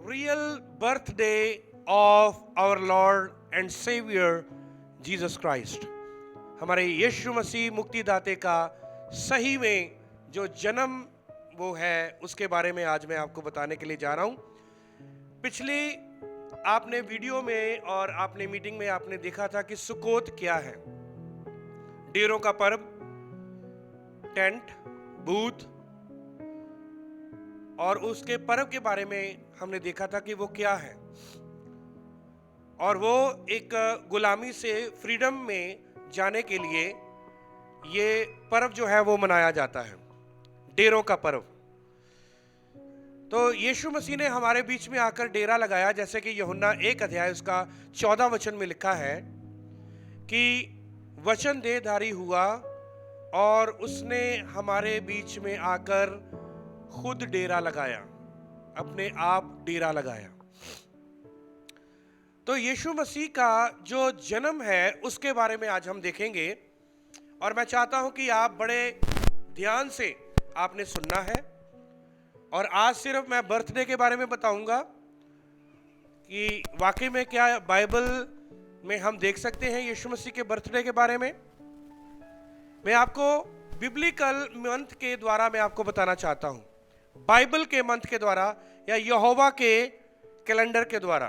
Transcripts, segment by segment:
real birthday of our Lord and Savior Jesus Christ. हमारे यीशु मसीह मुक्तिदाते का सही में जो जन्म वो है उसके बारे में आज मैं आपको बताने के लिए जा रहा हूं। पिछली आपने वीडियो में और आपने मीटिंग में आपने देखा था कि सुकोत क्या है, डेरों का पर्व, टेंट, बूथ, और उसके पर्व के बारे में हमने देखा था कि वो क्या है। और वो एक गुलामी से फ्रीडम में जाने के लिए ये पर्व जो है वो मनाया जाता है, डेरों का पर्व। तो यीशु मसीह ने हमारे बीच में आकर डेरा लगाया, जैसे कि यूहन्ना 1 अध्याय उसका 14 वचन में लिखा है कि वचन देहधारी हुआ और उसने हमारे बीच में आकर खुद डेरा लगाया, अपने आप डेरा लगाया। तो यीशु मसीह का जो जन्म है उसके बारे में आज हम देखेंगे, और मैं चाहता हूं कि आप बड़े ध्यान से आपने सुनना है। और आज सिर्फ मैं बर्थडे के बारे में बताऊंगा कि वाकई में क्या बाइबल में हम देख सकते हैं यीशु मसीह के बर्थडे के बारे में। मैं आपको बिब्लिकल मंथ के द्वारा मैं आपको बताना चाहता हूं, बाइबल के मंथ के द्वारा या यहोवा के कैलेंडर के द्वारा,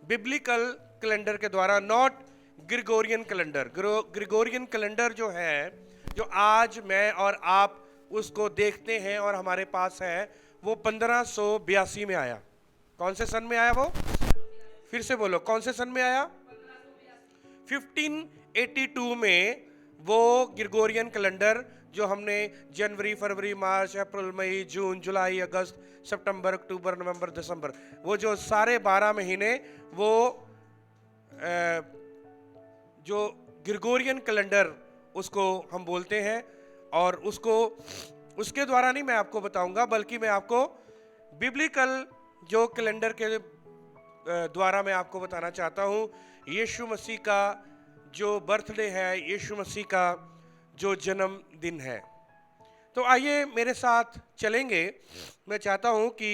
बिब्लिकल कैलेंडर के द्वारा, not Gregorian calendar. Gregorian calendar जो है, जो आज मैं और आप उसको देखते हैं और हमारे पास है, वो 1582 में आया। कौन से सन में आया वो? फिर से बोलो, कौन से सन में आया? 1582 में वो ग्रिगोरियन कैलेंडर जो हमने जनवरी, फरवरी, मार्च, अप्रैल, मई, जून, जुलाई, अगस्त, सितंबर, अक्टूबर, नवंबर, दिसंबर, वो जो सारे 12 महीने वो जो ग्रिगोरियन कैलेंडर उसको हम बोलते हैं। और उसको उसके द्वारा नहीं मैं आपको बताऊंगा, बल्कि मैं आपको बिब्लिकल जो कैलेंडर के द्वारा मैं आपको बताना चाहता हूं यीशु मसीह का जो बर्थडे है, यीशु मसीह का जो जन्मदिन है। तो आइए मेरे साथ चलेंगे। मैं चाहता हूं कि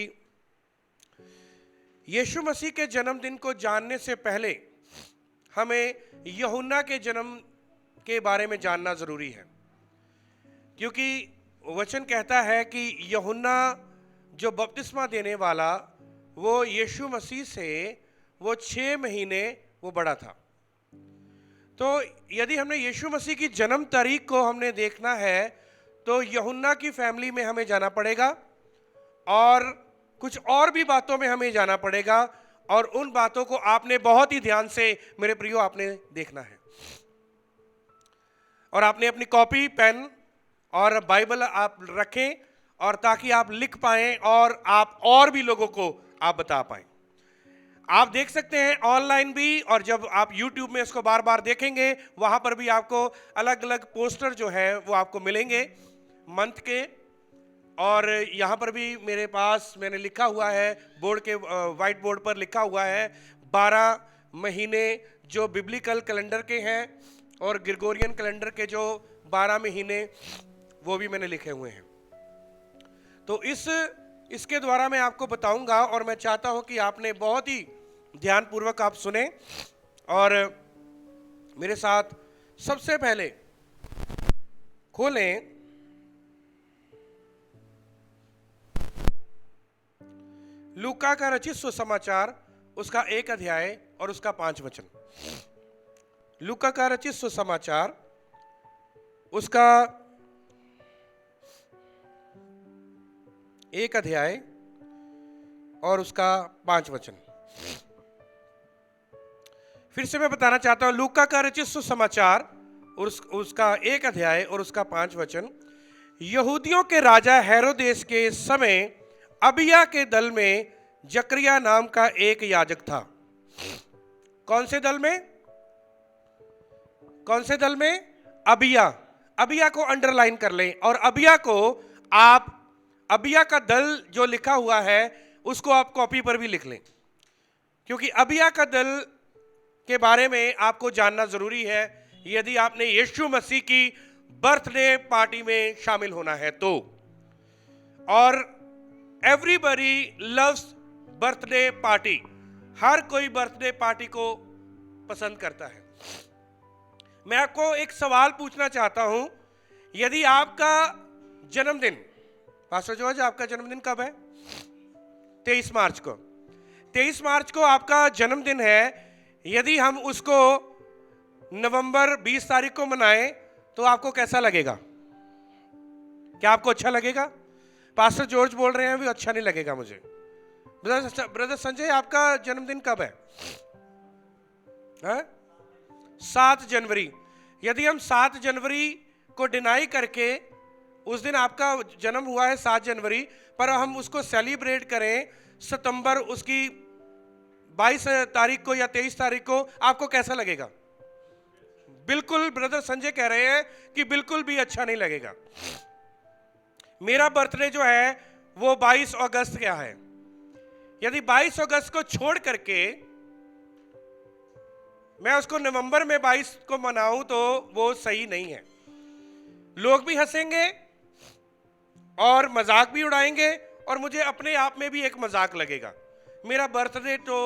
यीशु मसीह के जन्मदिन को जानने से पहले हमें यूहन्ना के जन्म के बारे में जानना जरूरी है, क्योंकि वचन कहता है कि यूहन्ना जो बपतिस्मा देने वाला, वो यीशु मसीह से वो 6 महीने वो बड़ा था। तो यदि हमने यीशु मसीह की जन्म तारीख को हमने देखना है तो यूहन्ना की फैमिली में हमें जाना पड़ेगा और कुछ और भी बातों में हमें जाना पड़ेगा, और उन बातों को आपने बहुत ही ध्यान से मेरे प्रियो आपने देखना है। और आपने अपनी कॉपी, पेन और बाइबल आप रखें, और ताकि आप लिख पाएं और आप और भी लोगों को आप बता पाएं। आप देख सकते हैं ऑनलाइन भी, और जब आप YouTube में इसको बार बार देखेंगे वहां पर भी आपको अलग अलग पोस्टर जो है वो आपको मिलेंगे मंथ के। और यहाँ पर भी मेरे पास मैंने लिखा हुआ है, बोर्ड के व्हाइट बोर्ड पर लिखा हुआ है 12 महीने जो बिब्लिकल कैलेंडर के हैं, और ग्रिगोरियन कैलेंडर के जो 12 महीने वो भी मैंने लिखे हुए हैं। तो इसके द्वारा मैं आपको बताऊंगा, और मैं चाहता हूं कि आपने बहुत ही ध्यानपूर्वक आप सुने और मेरे साथ सबसे पहले खोलें लूका का रचित सुसमाचार, उसका 1 अध्याय और उसका 5 वचन। लूका का रचित सुसमाचार, उसका 1 अध्याय और उसका 5 वचन। फिर से मैं बताना चाहता हूं, लूका का रचित सुसमाचार उसका 1 अध्याय और उसका 5 वचन। यहूदियों के राजा हेरोदेस के समय अबिया के दल में जकरिया नाम का एक याजक था। कौन से दल में? कौन से दल में? अबिया। अबिया को अंडरलाइन कर लें, और अबिया को आप, अबिया का दल जो लिखा हुआ है उसको आप कॉपी पर भी लिख लें, क्योंकि अबिया का दल के बारे में आपको जानना जरूरी है यदि आपने यीशु मसीह की बर्थडे पार्टी में शामिल होना है तो। और एवरीबडी लव्स बर्थडे पार्टी, हर कोई बर्थडे पार्टी को पसंद करता है। मैं आपको एक सवाल पूछना चाहता हूं, यदि आपका जन्मदिन, पास्टर जॉर्ज आपका जन्मदिन कब है? 23 मार्च को। 23 मार्च को आपका जन्मदिन है। यदि हम उसको नवंबर 20 तारीख को मनाएं तो आपको कैसा लगेगा? क्या आपको अच्छा लगेगा? पास्टर जॉर्ज बोल रहे हैं भी अच्छा नहीं लगेगा मुझे। ब्रदर संजय आपका जन्मदिन कब है? 7 जनवरी। यदि हम 7 जनवरी को डिनाई करके, उस दिन आपका जन्म हुआ है 7 जनवरी, पर हम उसको सेलिब्रेट करें सितंबर उसकी 22 तारीख को या 23 तारीख को, आपको कैसा लगेगा? बिल्कुल, ब्रदर संजय कह रहे हैं कि बिल्कुल भी अच्छा नहीं लगेगा। मेरा बर्थडे जो है वो 22 अगस्त का है। यदि 22 अगस्त को छोड़ करके मैं उसको नवंबर में 22 को मनाऊं तो वो सही नहीं है। लोग भी हंसेंगे और मजाक भी उड़ाएंगे और मुझे अपने आप में भी एक मजाक लगेगा। मेरा बर्थडे तो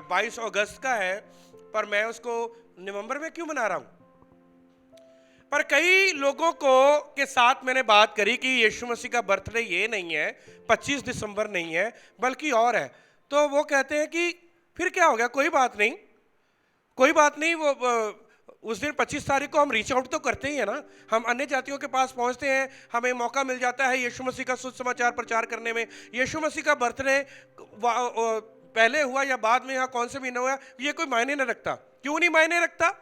22 अगस्त का है, पर मैं उसको नवंबर में क्यों मना रहा हूं? पर कई लोगों को के साथ मैंने बात करी कि यीशु मसीह का बर्थडे ये नहीं है, 25 दिसंबर नहीं है, बल्कि और है। तो वो कहते हैं कि फिर क्या हो गया, कोई बात नहीं, कोई बात नहीं। वो उस दिन 25 तारीख को हम रीच आउट तो करते ही है ना, हम अन्य जातियों के पास पहुंचते हैं, हमें मौका मिल जाता है यीशु मसीह का सुसमाचार प्रचार करने में। यीशु मसीह का बर्थडे पहले हुआ या बाद में या कौन से महीने हुआ, ये कोई मायने नहीं रखता। क्यों नहीं मायने रखता?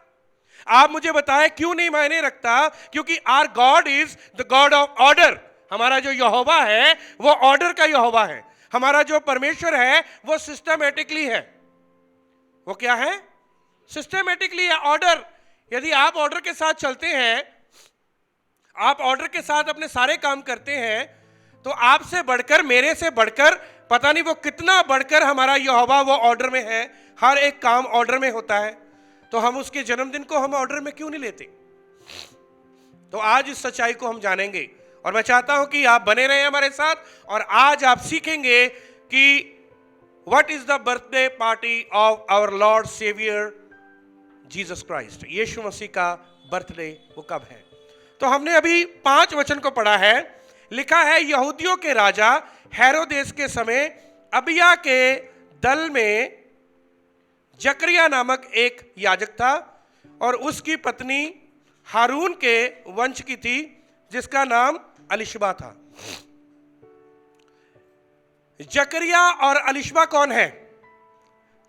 आप मुझे बताएं क्यों नहीं मायने रखता? क्योंकि our god is the god of order. हमारा जो यहोवा है वो ऑर्डर का यहोवा है। हमारा जो परमेश्वर है वो सिस्टमेटिकली है। वो क्या है? सिस्टमेटिकली है, ऑर्डर। यदि आप ऑर्डर के साथ चलते हैं, आप ऑर्डर के साथ अपने सारे काम करते हैं, तो आपसे बढ़कर, मेरे से बढ़कर, पता नहीं वो कितना बढ़कर हमारा यहोवा वो ऑर्डर में है। हर एक काम ऑर्डर में होता है, तो हम उसके जन्मदिन को हम ऑर्डर में क्यों नहीं लेते? तो आज इस सच्चाई को हम जानेंगे और मैं चाहता हूं कि आप बने रहें हमारे साथ। और आज आप सीखेंगे कि what is the birthday party of our lord saviour Jesus Christ. यीशु मसीह का बर्थडे वो कब है? तो हमने अभी 5 वचन को पढ़ा है। लिखा है, यहूदियों के राजा हेरोदेस के समय अबिया के दल में जकरिया नामक एक याजक था और उसकी पत्नी हारून के वंश की थी, जिसका नाम अलिशबा था। जकरिया और अलिशबा कौन है?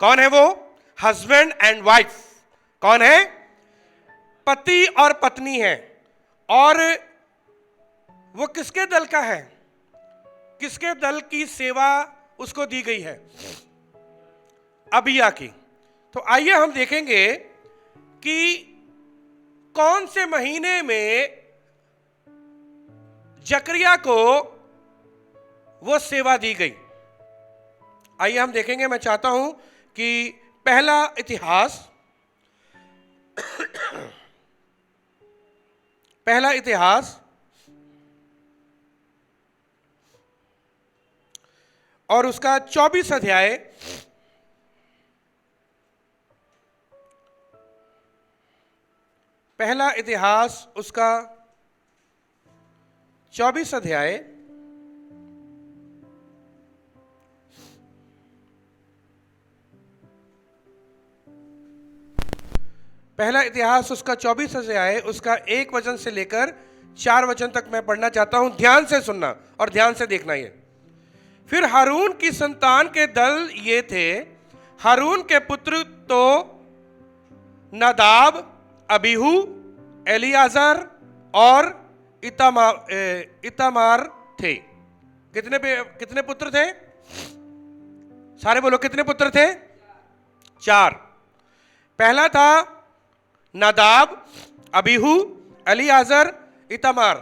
कौन है वो? Husband and wife. कौन है? पति और पत्नी है। और वो किसके दल का है? किसके दल की सेवा उसको दी गई है? अबिया की। तो आइए हम देखेंगे कि कौन से महीने में जकरिया को वो सेवा दी गई। आइए हम देखेंगे। मैं चाहता हूं कि पहला इतिहास पहला इतिहास और उसका 24 अध्याय, पहला इतिहास उसका 24 अध्याय पहला इतिहास उसका 24 अध्याय उसका 1 वचन से लेकर 4 वचन तक मैं पढ़ना चाहता हूं। ध्यान से सुनना और ध्यान से देखना। ये फिर हारून की संतान के दल ये थे। हारून के पुत्र तो नादाब, अबीहू, एलियाजर और इतामार थे। कितने पुत्र थे? सारे बोलो, कितने पुत्र थे? 4। पहला था नादाब, अबीहू, एलियाजर, इतामार।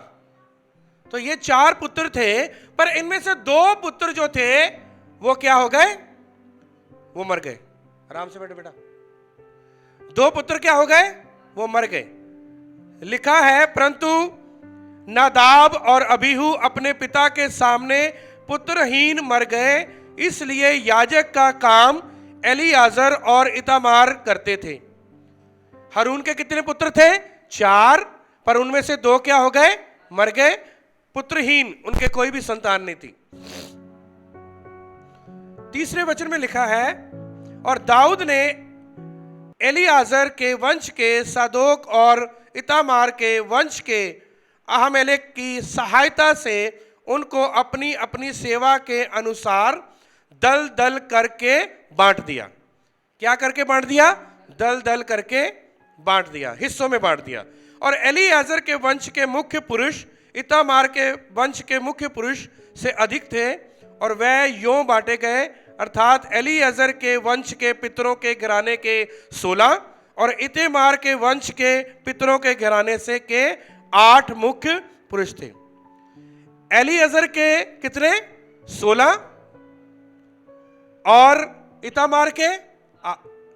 तो ये 4 पुत्र थे, पर इनमें से 2 पुत्र जो थे वो क्या हो गए? वो मर गए। आराम से बैठो बेटा। 2 पुत्र क्या हो गए? वो मर गए। लिखा है, परंतु नादाब और अबीहू अपने पिता के सामने पुत्रहीन मर गए, इसलिए याजक का काम एलियाजर और इतामार करते थे। हारून के कितने पुत्र थे? 4, पर उनमें से 2 क्या हो गए? मर गए, पुत्रहीन, उनके कोई भी संतान नहीं थी। तीसरे वचन में लिखा है, और दाऊद ने एलियाजर के वंश के सादोक और इतामार के वंश के अहमेलेक की सहायता से उनको अपनी अपनी सेवा के अनुसार दल दल करके बांट दिया। क्या करके बांट दिया? दल दल करके बांट दिया, हिस्सों में बांट दिया। और एलियाजर के वंश के मुख्य पुरुष इतामार के वंश के मुख्य पुरुष से अधिक थे, और वह यों बांटे गए, अर्थात एलियाजर के वंश के पितरों के घराने के 16 और इतामार के वंश के पितरों के घराने से के 8 मुख्य पुरुष थे। एलियाजर के कितने? 16, और इतामार के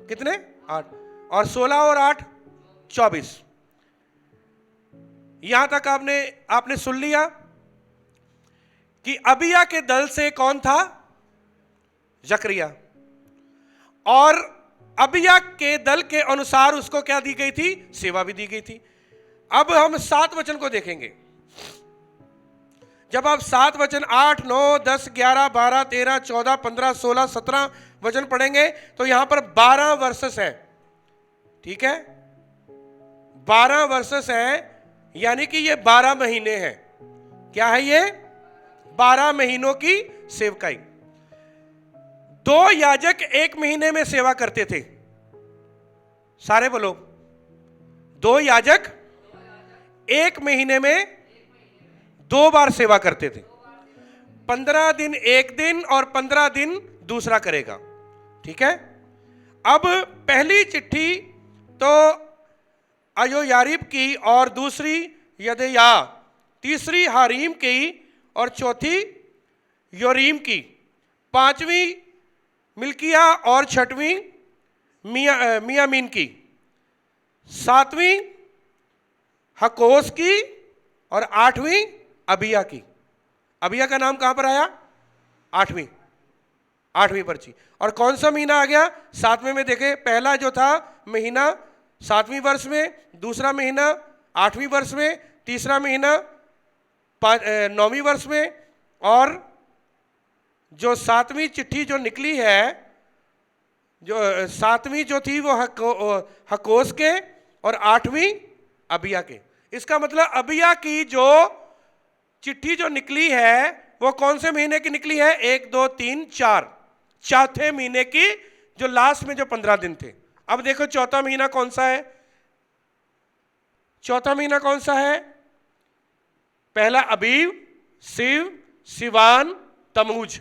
कितने? 8, और 16 और 8 24। यहां तक आपने सुन लिया कि अबिया के दल से कौन था? जकरिया। और अबिया के दल के अनुसार उसको क्या दी गई थी? सेवा भी दी गई थी। अब हम 7 वचन को देखेंगे। जब आप 7 वचन 8, 9, 10, 11, 12, 13, 14, 15, 16, 17 वचन पढ़ेंगे तो यहां पर 12 वर्सेस है। ठीक है, 12 वर्सेस है, यानी कि ये 12 महीने हैं। क्या है ये? 12 महीनों की सेवकाई। 2 याजक 1 महीने में सेवा करते थे। सारे बोलो, 2 याजक 1 महीने में 2 बार सेवा करते थे। 15 दिन एक दिन और 15 दिन दूसरा करेगा। ठीक है, अब पहली चिट्ठी तो अयोयारीब की, और दूसरी यदया, तीसरी हारीम की, और चौथी योरीम की, 5वीं मिल्किया और 6वीं मियामीन की, 7वीं हकोस की, और 8वीं अबिया की। अबिया का नाम कहां पर आया? 8वीं पर्ची। और कौन सा महीना आ गया? 7वें में देखे, पहला जो था महीना 7वीं वर्ष में, दूसरा महीना 8वीं वर्ष में, तीसरा महीना 9वीं वर्ष में, और जो 7वीं चिट्ठी जो निकली है, जो 7वीं जो थी वो हकोस के, और 8वीं अबिया के। इसका मतलब अबिया की जो चिट्ठी जो निकली है वो कौन से महीने की निकली है? 1, 2, 3, 4, चौथे महीने की, जो लास्ट में जो 15 दिन थे। अब देखो चौथा महीना कौन सा है? चौथा महीना कौन सा है? पहला अबीब, सिव, सिवान, तमूज।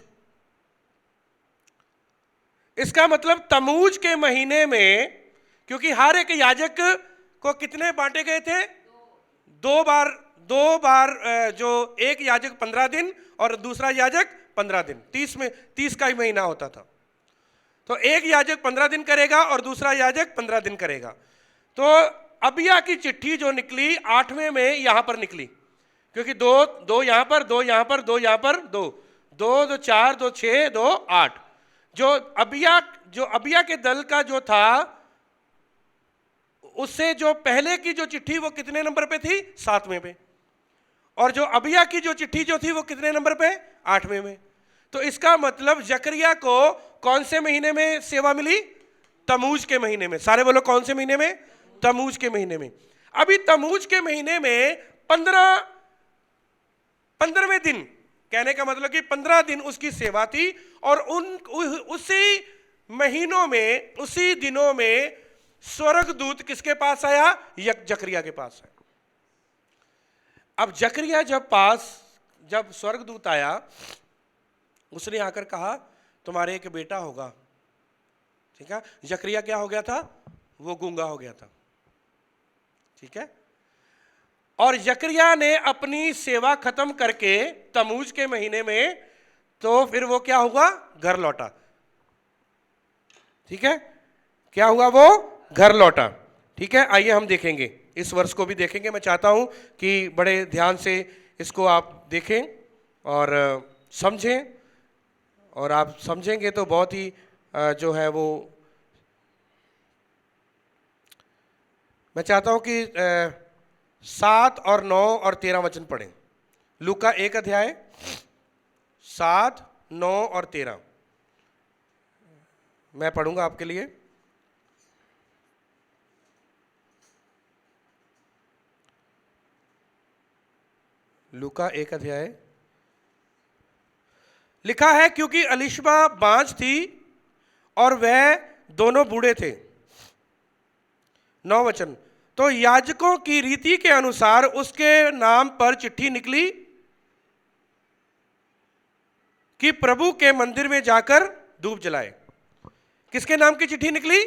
इसका मतलब तमूज के महीने में, क्योंकि हर एक याजक को कितने बांटे गए थे? 2 बार। जो एक याजक 15 दिन और दूसरा याजक 15 दिन, 30 का ही महीना होता था। तो एक याजक 15 दिन करेगा और दूसरा याजक 15 दिन करेगा। तो अबिया की चिट्ठी जो निकली 8वें में यहां पर निकली, क्योंकि 2 यहां पर, 2 यहां पर, 2 यहां पर, 2 4, 2 6, 2 8। जो अबिया के दल का जो था, उससे जो पहले की जो चिट्ठी वो कितने नंबर पे थी? 7वें पे। और जो अबिया की जो चिट्ठी जो थी वो कितने नंबर पे? 8वें में। तो इसका मतलब जकरिया को कौन से महीने में सेवा मिली? तमूज के महीने में। सारे बोलो, कौन से महीने में? तमूज के महीने में। अभी तमूज के महीने में 15वें दिन, कहने का मतलब कि 15 दिन उसकी सेवा थी। और उसी महीनों में, उसी दिनों में स्वर्गदूत किसके पास आया? जकरिया के पास है। अब जकरिया जब स्वर्गदूत आया, उसने आकर कहा तुम्हारे एक बेटा होगा। ठीक है, जकरिया क्या हो गया था? वो गूंगा हो गया था। ठीक है, और जकरिया ने अपनी सेवा खत्म करके तमूज के महीने में, तो फिर वो क्या हुआ? घर लौटा। ठीक है, क्या हुआ? वो घर लौटा। ठीक है, आइए हम देखेंगे, इस वर्ष को भी देखेंगे। मैं चाहता हूं कि बड़े ध्यान से इसको आप देखें और समझें। और आप समझेंगे तो बहुत ही जो है वो, मैं चाहता हूं कि 7 और 9 और 13 वचन पढ़ें। लूका 1 अध्याय 7, 9 और 13 मैं पढ़ूंगा आपके लिए। लूका 1 अध्याय लिखा है, क्योंकि अलिशबा बांझ थी और वह दोनों बूढ़े थे। 9 वचन, तो याजकों की रीति के अनुसार उसके नाम पर चिट्ठी निकली कि प्रभु के मंदिर में जाकर धूप जलाए। किसके नाम की चिट्ठी निकली?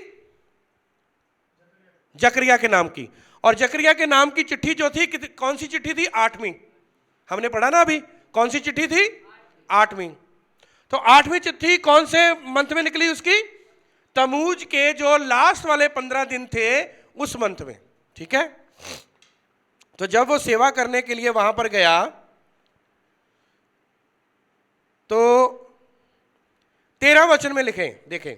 जकरिया के नाम की। और जकरिया के नाम की चिट्ठी जो थी, कौन सी चिट्ठी थी? 8वीं। हमने पढ़ा ना अभी, कौन सी चिट्ठी थी? 8वीं। तो 8वीं चिट्ठी कौन से मंथ में निकली उसकी? तमूज के जो लास्ट वाले 15 दिन थे उस मंथ में, ठीक है। तो जब वो सेवा करने के लिए वहां पर गया तो 13 वचन में लिखें, देखें,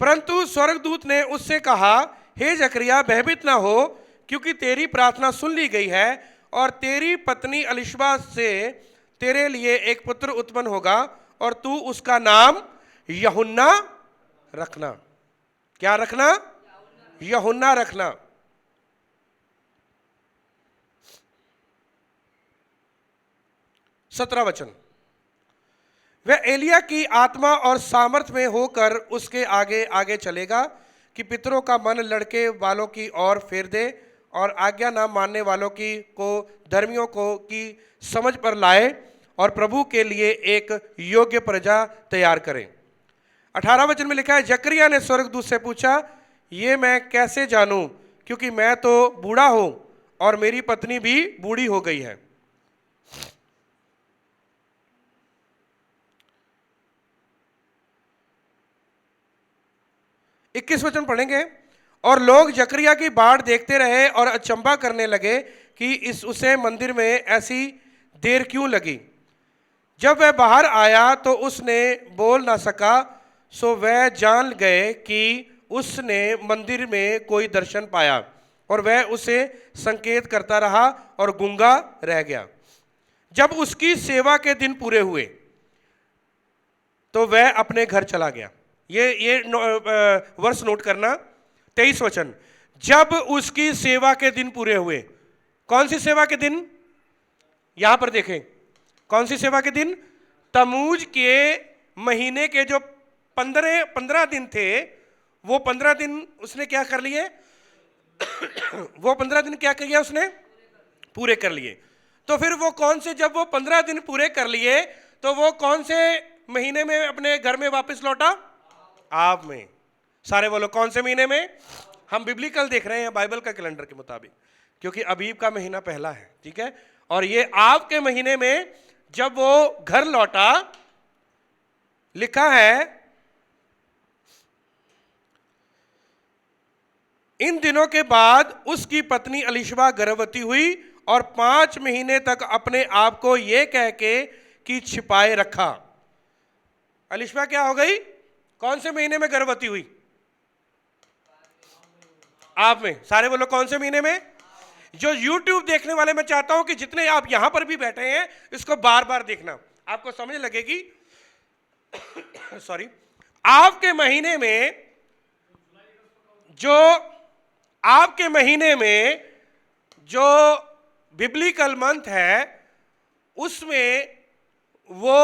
परंतु स्वर्गदूत ने उससे कहा, हे जकरिया, भयभीत ना हो, क्योंकि तेरी प्रार्थना सुन ली गई है और तेरी पत्नी अलिशबा से तेरे लिए एक पुत्र उत्पन्न होगा और तू उसका नाम यूहन्ना रखना। क्या रखना? यूहन्ना रखना। सत्रह वचन, वह एलिया की आत्मा और सामर्थ में होकर उसके आगे आगे चलेगा कि पितरों का मन लड़के वालों की ओर फेर दे और आज्ञा न मानने वालों की को धर्मियों को की समझ पर लाए और प्रभु के लिए एक योग्य प्रजा तैयार करें। 18 वचन में लिखा है, जकरिया ने स्वर्गदूत से पूछा, ये मैं कैसे जानूं, क्योंकि मैं तो बूढ़ा हूं और मेरी पत्नी भी बूढ़ी हो गई है। इक्कीस वचन पढ़ेंगे, और लोग जकरिया की बाढ़ देखते रहे और अचंभा करने लगे कि उसे मंदिर में ऐसी देर क्यों लगी। जब वह बाहर आया तो उसने बोल ना सका, सो वह जान गए कि उसने मंदिर में कोई दर्शन पाया, और वह उसे संकेत करता रहा और गूंगा रह गया। जब उसकी सेवा के दिन पूरे हुए तो वह अपने घर चला गया। ये वर्ष नोट करना। 23 वचन, जब उसकी सेवा के दिन पूरे हुए। कौन सी सेवा के दिन? यहां पर देखें, कौन सी सेवा के दिन? तमूज के महीने के जो 15 दिन थे, वो 15 दिन उसने क्या कर लिए? वो 15 दिन क्या किया उसने? पूरे कर लिए। तो फिर वो कौन से, जब वो 15 दिन पूरे कर लिए तो वो कौन से महीने में अपने घर में वापस लौटा? आब में। सारे बोलो, कौन से महीने में? हम बिब्लिकल देख रहे हैं, बाइबल का कैलेंडर के मुताबिक, क्योंकि अबीब का महीना पहला है, ठीक है। और ये आब के महीने में जब वो घर लौटा, लिखा है, इन दिनों के बाद उसकी पत्नी अलिशबा गर्भवती हुई और 5 महीने तक अपने आप को यह कह के कि छिपाए रखा। अलिशबा क्या हो गई? कौन से महीने में गर्भवती हुई? आप में। सारे बोलो, कौन से महीने में? जो YouTube देखने वाले, मैं चाहता हूं कि जितने आप यहां पर भी बैठे हैं, इसको बार बार देखना, आपको समझ लगेगी। सॉरी, आपके महीने में, जो आपके महीने में जो बिब्लिकल मंथ है, उसमें वो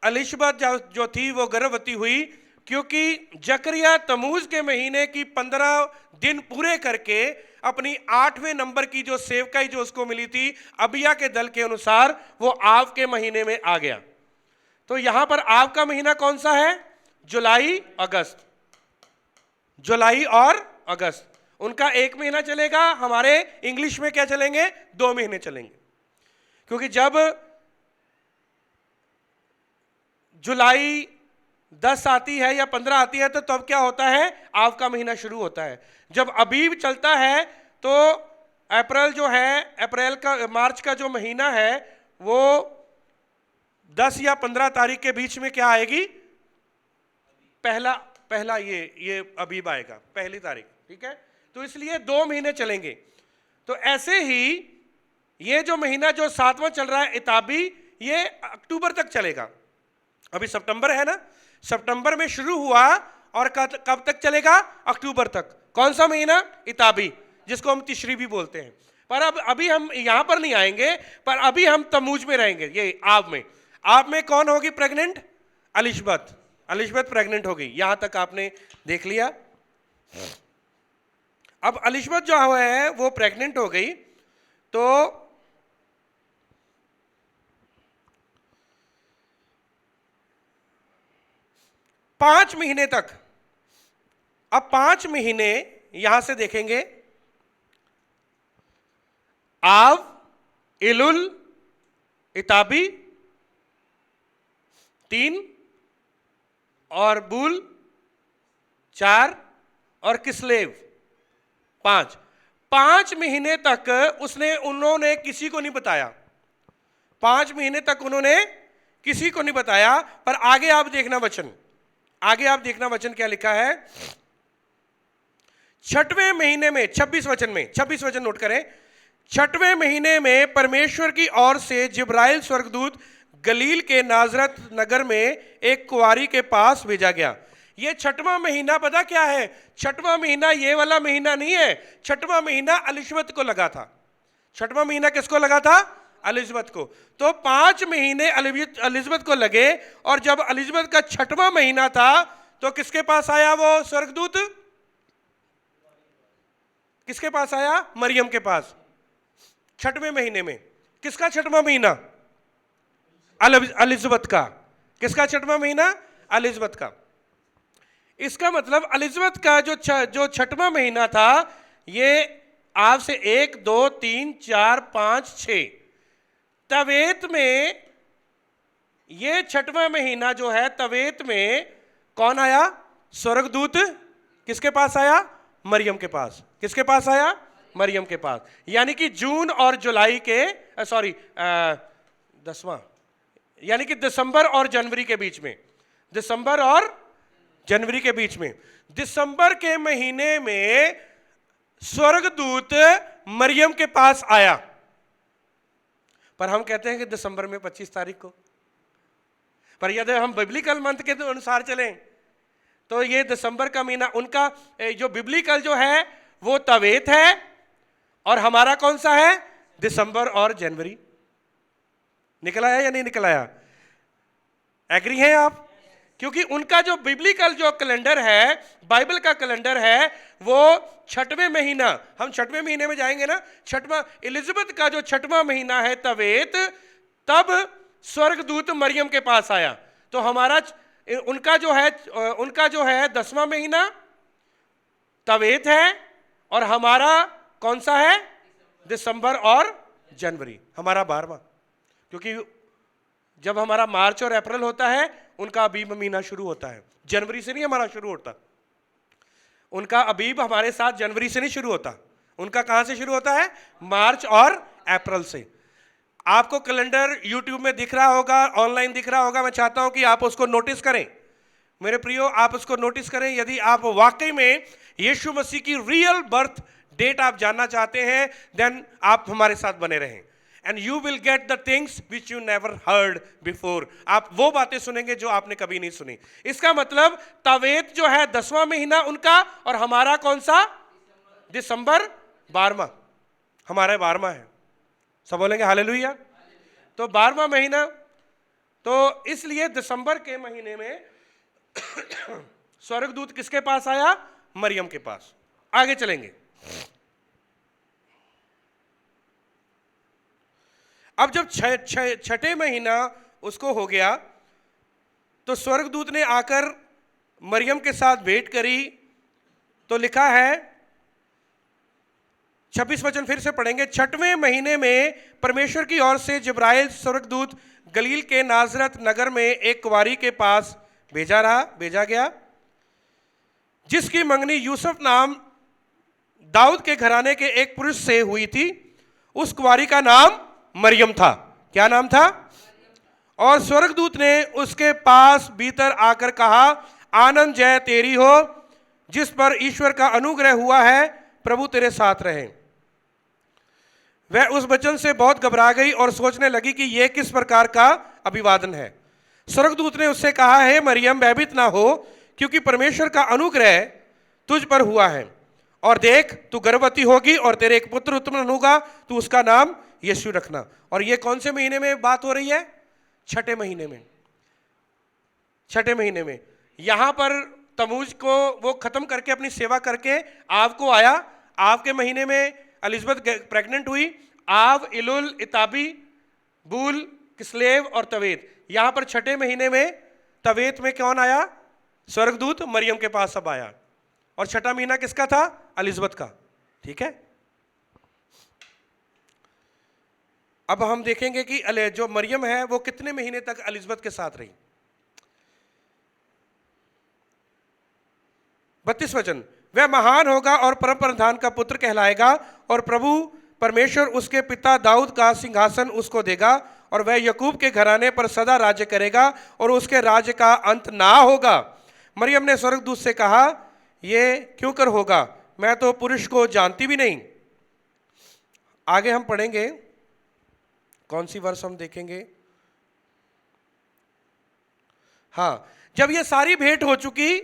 अलिशबा जो थी वो गर्भवती हुई, क्योंकि जकरिया तमूज के महीने की 15 दिन पूरे करके अपनी 8वें नंबर की जो सेवकाई जो उसको मिली थी अबिया के दल के अनुसार, वो आव के महीने में आ गया। तो यहां पर आव का महीना कौन सा है? जुलाई, अगस्त। जुलाई और अगस्त, उनका 1 महीना चलेगा। हमारे इंग्लिश में क्या चलेंगे? 2 महीने चलेंगे, क्योंकि जब जुलाई 10 आती है या 15 आती है तो तब क्या होता है? आव का महीना शुरू होता है। जब अबीब चलता है तो अप्रैल जो है, अप्रैल का, मार्च का जो महीना है वो 10 या 15 तारीख के बीच में क्या आएगी? पहला ये अबीब आएगा, पहली तारीख, ठीक है। तो इसलिए 2 महीने चलेंगे। तो ऐसे ही ये जो महीना जो 7वां चल रहा है इताबी, ये अक्टूबर तक चलेगा। अभी सितंबर है ना, सितंबर में शुरू हुआ और कब तक चलेगा? अक्टूबर तक। कौन सा महीना? इताबी, जिसको हम तिशरी भी बोलते हैं। पर अभी हम यहां पर नहीं आएंगे, पर अभी हम तमूज में रहेंगे, ये आब में। आब में कौन होगी प्रेग्नेंट? एलिजबेथ। एलिजबेथ प्रेग्नेंट हो गई, यहां तक आपने देख लिया। अब एलिजबेथ जो है वो प्रेग्नेंट हो गई, तो 5 महीने तक, अब 5 महीने यहां से देखेंगे, आव, इलुल, इताबी 3 और बुल 4 और किस्लेव 5। 5 महीने तक उन्होंने किसी को नहीं बताया। 5 महीने तक उन्होंने किसी को नहीं बताया। पर आगे आप देखना वचन, आगे आप देखना वचन क्या लिखा है। 6वें महीने में 26 वचन में, 26 वचन नोट करें। 6वें महीने में परमेश्वर की ओर से जिब्राइल स्वर्गदूत गलील के नाजरत नगर में एक कुंवारी के पास भेजा गया। ये 6वां महीना पता क्या है? 6वां महीना ये वाला महीना नहीं है। 6वां महीना एलिजबेथ को लगा था। 6वां महीना किसको लगा था? एलिजबेथ को। तो 5 महीने एलिजबेथ को लगे, और जब एलिजबेथ का 6वां महीना था तो किसके पास आया वो स्वर्गदूत? किसके पास आया? मरियम के पास। 6वें महीने में। किसका 6वां महीना? एलिजबेथ का। किसका 6वां महीना? एलिजबेथ का। इसका मतलब एलिजबेथ का जो 6वां महीना था, ये आप से 1 2 3 4 5 6 तवेत में, ये 6वां महीना जो है तवेत में कौन आया? स्वर्गदूत। किसके पास आया? मरियम के पास। किसके पास आया? मरियम के पास। यानी कि जून और जुलाई के, सॉरी 10वां, यानी कि दिसंबर और जनवरी के बीच में, दिसंबर और जनवरी के बीच में, दिसंबर के महीने में स्वर्गदूत मरियम के पास आया। पर हम कहते हैं कि दिसंबर में 25 तारीख को। पर यदि हम बिब्लिकल मंथ के अनुसार चलें तो ये दिसंबर का महीना, उनका जो बिब्लिकल जो है वो तवेत है, और हमारा कौन सा है? दिसंबर और जनवरी। निकल आया या नहीं निकल आया? एग्री हैं आप? क्योंकि उनका जो बिब्लिकल जो कैलेंडर है, बाइबल का कैलेंडर है, वो 6वें महीना, हम 6वें महीने में जाएंगे ना, 6वां एलिजबेथ का जो 6वां महीना है तवेत, तब स्वर्गदूत मरियम के पास आया। तो हमारा उनका जो है 10वां महीना तवेत है, और हमारा कौन सा है? दिसंबर और जनवरी। हमारा 12वां, क्योंकि जब हमारा मार्च और अप्रैल होता है, उनका अबीब महीना शुरू होता है। जनवरी से नहीं हमारा शुरू होता। उनका अबीब हमारे साथ जनवरी से नहीं शुरू होता। उनका कहां से शुरू होता है? मार्च और अप्रैल से। आपको कैलेंडर यूट्यूब में दिख रहा होगा, ऑनलाइन दिख रहा होगा। मैं चाहता हूं कि आप उसको नोटिस करें मेरे प्रियो, आप उसको नोटिस करें। यदि आप वाकई में यीशु मसीह की रियल बर्थ डेट आप जानना चाहते हैं, देन आप हमारे साथ बने रहें, and you will get the things which you never heard before. आप वो बातें सुनेंगे जो आपने कभी नहीं सुनी। इसका मतलब तवेत जो है 10वां महीना उनका, और हमारा कौन सा? दिसंबर 12वां। हमारा 12वां है। सब बोलेंगे हालेलुया। तो 12वां महीना, तो इसलिए दिसंबर के महीने में स्वर्गदूत किसके पास आया? मरियम के पास। आगे चलेंगे। अब जब 6ठे महीना उसको हो गया, तो स्वर्गदूत ने आकर मरियम के साथ भेंट करी। तो लिखा है, 26 वचन फिर से पढ़ेंगे। 6वें महीने में परमेश्वर की ओर से जिब्राइल स्वर्गदूत गलील के नाजरत नगर में एक कुंवारी के पास भेजा गया, जिसकी मंगनी यूसुफ नाम दाऊद के घराने के एक पुरुष से हुई थी। उस कुंवारी का नाम मरियम था। क्या नाम था? और स्वर्गदूत ने उसके पास भीतर आकर कहा, आनंद जय तेरी हो, जिस पर ईश्वर का अनुग्रह हुआ है, प्रभु तेरे साथ रहे। वह उस वचन से बहुत घबरा गई और सोचने लगी कि यह किस प्रकार का अभिवादन है। स्वर्गदूत ने उससे कहा, हे मरियम, भयभीत ना हो, क्योंकि परमेश्वर का अनुग्रह तुझ पर हुआ है, और देख तू गर्भवती होगी और तेरे एक पुत्र उत्पन्न होगा, तू उसका नाम यीशु रखना। और ये कौन से महीने में बात हो रही है? छठे महीने में। छठे महीने में यहां पर तमूज को वो खत्म करके अपनी सेवा करके आव को आया। आव के महीने में एलिजबेथ प्रेग्नेंट हुई। आव, इलुल, इताबी, बूल, किस्लेव और तवेत। यहां पर छठे महीने में तवेत में कौन आया? स्वर्गदूत मरियम के पास अब आया। और छठा महीना किसका था? एलिजबेथ का। ठीक है, अब हम देखेंगे कि जो मरियम है वो कितने महीने तक एलिजबेथ के साथ रही। 32 वचन, वह महान होगा और परम प्रधान का पुत्र कहलाएगा, और प्रभु परमेश्वर उसके पिता दाऊद का सिंहासन उसको देगा, और वह यकूब के घराने पर सदा राज्य करेगा, और उसके राज्य का अंत ना होगा। मरियम ने स्वर्गदूत से कहा, ये क्यों कर होगा? मैं तो पुरुष को जानती भी नहीं। आगे हम पढ़ेंगे, कौन सी वर्ष हम देखेंगे? हाँ, जब ये सारी भेंट हो चुकी,